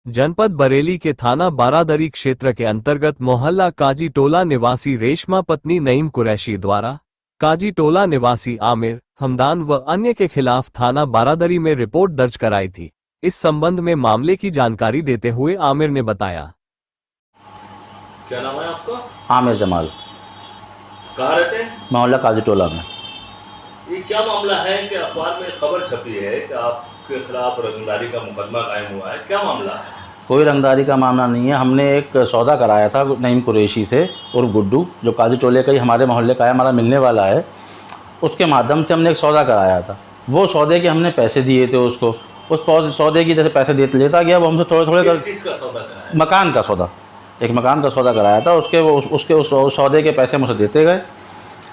जनपद बरेली के थाना बारादरी क्षेत्र के अंतर्गत मोहल्ला काजी टोला निवासी रेशमा पत्नी नईम कुरैशी द्वारा काजी टोला निवासी आमिर, हमदान व अन्य के खिलाफ थाना बारादरी में रिपोर्ट दर्ज कराई थी। इस संबंध में मामले की जानकारी देते हुए आमिर ने बताया। क्या नाम है आपका? आमिर जमाल। कहाँ रहते हैं? मोहल्ला काजी टोला में। ये क्या मामला है कि अखबार में खबर छपी है कि आपके खिलाफ रंगदारी का मुकदमा कायम हुआ है, क्या मामला है? कोई रंगदारी का मामला नहीं है। हमने एक सौदा कराया था नईम कुरैशी से और गुड्डू, जो काजी टोले का ही हमारे मोहल्ले का है, हमारा मिलने वाला है। उसके माध्यम से हमने एक सौदा कराया था। वो सौदे के हमने पैसे दिए थे उसको। उस सौदे की जैसे पैसे लेता गया, वो हमसे थोड़े थोड़े किस चीज़ का सौदा कराया? मकान का सौदा, एक मकान का सौदा कराया था। उसके उस सौदे के पैसे मुझे देते गए,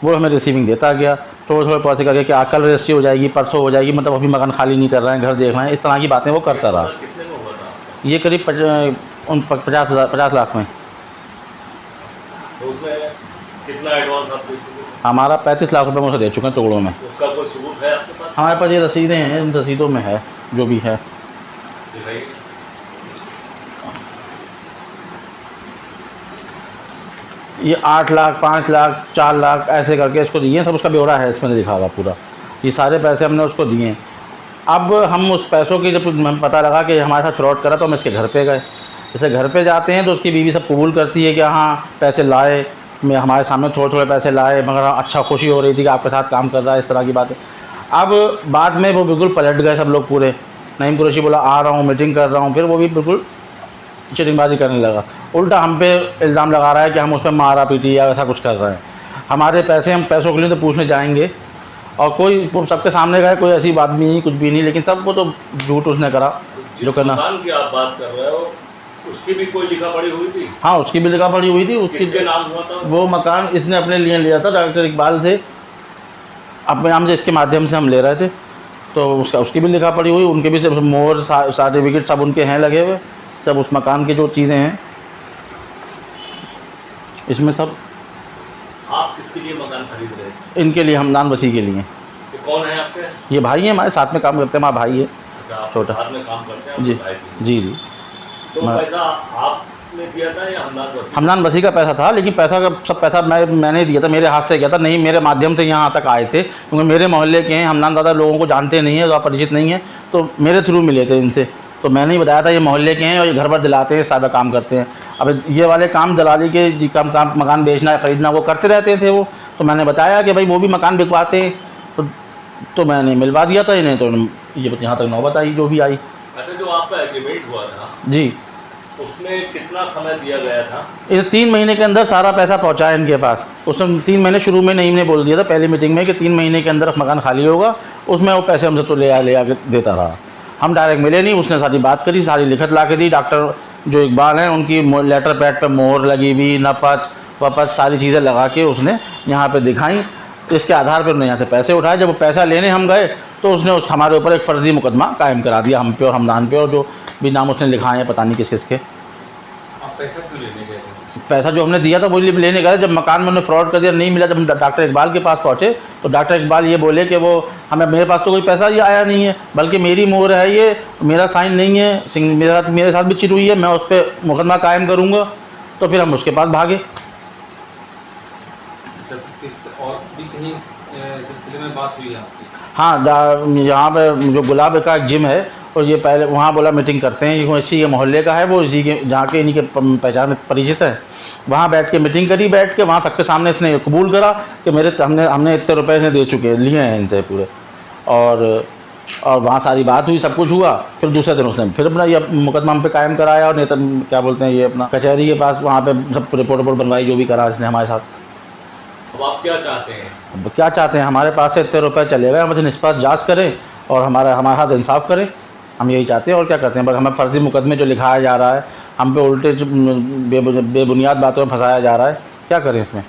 वो हमें रिसीविंग देता गया। थोड़े थोड़े पैसे करके कि कल रजिस्ट्री हो जाएगी, परसों हो जाएगी, मतलब अभी मकान खाली नहीं कर रहे हैं, घर देख रहे हैं, इस तरह की बातें वो करता रहा। कितने में हुआ था? ये करीब 50 लाख में। तो उसमें कितना एडवांस आप दे चुके? हमारा 35 लाख रुपये मुझे दे चुके हैं टुकड़ों में। उसका कोई सबूत है आपके पास? हमारे पास ये रसीदें हैं, इन रसीदों में है जो भी है। दिखाइए। ये 8 लाख, 5 लाख, 4 लाख ऐसे करके इसको दिए, सब उसका ब्यौरा है इसमें लिखा हुआ पूरा। ये सारे पैसे हमने उसको दिए। अब हम उस पैसों की जब हमें पता लगा कि हमारे साथ फ्रॉड करा, तो हम इसके घर पे गए। जैसे घर पे जाते हैं तो उसकी बीवी सब कबूल करती है कि हाँ पैसे लाए, मैं हमारे सामने थोड़े थोड़े पैसे लाए, मगर अच्छा खुशी हो रही थी कि आपके साथ काम कर रहा है, इस तरह की बातें। अब बाद में वो बिल्कुल पलट गए सब लोग पूरे। नईम कुरैशी बोला आ रहा हूँ, मीटिंग कर रहा हूँ, फिर वो भी बिल्कुल चिटिंगबाजी करने लगा। उल्टा हम पे इल्ज़ाम लगा रहा है कि हम उस पर मारा पीटी या ऐसा कुछ कर रहे हैं। हमारे पैसे, हम पैसों के लिए तो पूछने जाएंगे, और कोई सबके सामने गए, कोई ऐसी बात भी नहीं, कुछ भी नहीं, लेकिन सब वो तो झूठ उसने करा जो करना। मकान की आप बात कर रहे हो, उसकी भी कोई लिखा पड़ी हुई थी? हाँ, उसकी भी लिखा पड़ी हुई थी। उसकी किसके नाम हुआ था? वो मकान इसने अपने लिए लिया था डॉक्टर इकबाल से, अपने नाम से, इसके माध्यम से हम ले रहे थे। तो उसकी भी लिखा पड़ी हुई, उनके भी सब मोहर सर्टिफिकेट सब उनके हैं लगे हुए, सब उस मकान की जो चीज़ें हैं इसमें सब। आप किसके लिए मकान खरीद रहे थे? इनके लिए, हमदान वसी के लिए। तो कौन है आपके? ये भाई है, हमारे साथ में काम करते हैं, हमारा भाई है अच्छा, आप छोटा। साथ में काम करते हैं? जी भाई की। जी जी। तो पैसा आपने दिया था या हमदान वसी? हमदान वसी का पैसा था, लेकिन पैसा का सब पैसा मैंने दिया था, मेरे हाथ से गया था। नहीं, मेरे माध्यम से यहाँ तक आए थे, क्योंकि मेरे मोहल्ले के हैं। हमदान ज़्यादा लोगों को जानते नहीं है, ज़्यादा परिचित नहीं है, तो मेरे थ्रू मिले थे इनसे। तो मैंने ही बताया था ये मोहल्ले के हैं और ये घर पर दिलाते हैं, सारा काम करते हैं। अब ये वाले काम दलाली के जी काम मकान बेचना खरीदना वो करते रहते थे वो। तो मैंने बताया कि भाई वो भी मकान बिकवाते हैं, तो मैंने मिलवा दिया था इन्हें। तो ये यहाँ तक नौबत आई जो भी आई। अच्छा, जो आपका एग्रीमेंट हुआ था जी, उसमें कितना समय दिया गया था? ये 3 महीने के अंदर सारा पैसा पहुँचाया इनके पास। उसमें 3 महीने शुरू में नईम ने बोल दिया था पहली मीटिंग में कि 3 महीने के अंदर मकान खाली होगा। उसमें वो पैसे हमसे तो ले आके देता रहा। हम डायरेक्ट मिले नहीं, उसने सारी बात करी, सारी लिखत ला के दी। डॉक्टर जो इकबाल हैं उनकी लेटर पैड पे मोहर लगी हुई, नपत वपत सारी चीज़ें लगा के उसने यहाँ पे दिखाई। तो इसके आधार पर उन्होंने यहाँ से पैसे उठाए। जब वो पैसा लेने हम गए तो उसने हमारे ऊपर एक फर्जी मुकदमा कायम करा दिया, हम पे और हमदान पे, और जो भी नाम उसने लिखाए हैं पता नहीं किस किसके। आप पैसा क्यों लेने गए थे? पैसा जो हमने दिया था वो लेने गए। जब मकान में उन्होंने फ्रॉड कर दिया, नहीं मिला, जब हम डॉक्टर इकबाल के पास पहुँचे तो डॉक्टर इकबाल ये बोले कि वो मेरे पास तो कोई पैसा ये आया नहीं है, बल्कि मेरी मोहर है, ये मेरा साइन नहीं है, मेरे साथ भी चिट हुई है, मैं उस पर मुकदमा कायम करूँगा। तो फिर हम उसके पास भागे। और भी कहीं सिलसिले में बात हुई आपकी? हाँ, यहाँ पे जो गुलाब का जिम है, और ये पहले वहाँ बोला मीटिंग करते हैं, ये इसी के मोहल्ले का है, वो इसी के जहाँ के इन्हीं के पहचान परिचित है। वहाँ बैठ के मीटिंग करी, बैठ के वहाँ सबके सामने इसने कबूल करा कि हमने इतने रुपए इन्हें दे चुके लिए हैं इनसे पूरे। और वहाँ सारी बात हुई, सब कुछ हुआ। फिर दूसरे दिन उसने फिर अपना ये मुकदमा हम पे कायम कराया, और नेता क्या बोलते हैं ये अपना कचहरी के पास वहाँ पे सब रिपोर्ट बनवाई, जो भी करा इसने हमारे साथ। अब आप क्या चाहते हैं? अब क्या चाहते हैं? हमारे पास से इतने रुपए चले गए, हमसे निष्पक्ष जांच करें और हमारे साथ इंसाफ करें। हम यही चाहते हैं, और क्या करते हैं? बस हमें फर्जी मुकदमे जो लिखाया जा रहा है, हम पे उल्टे बेबुनियाद बातों में फंसाया जा रहा है, क्या करें इसमें?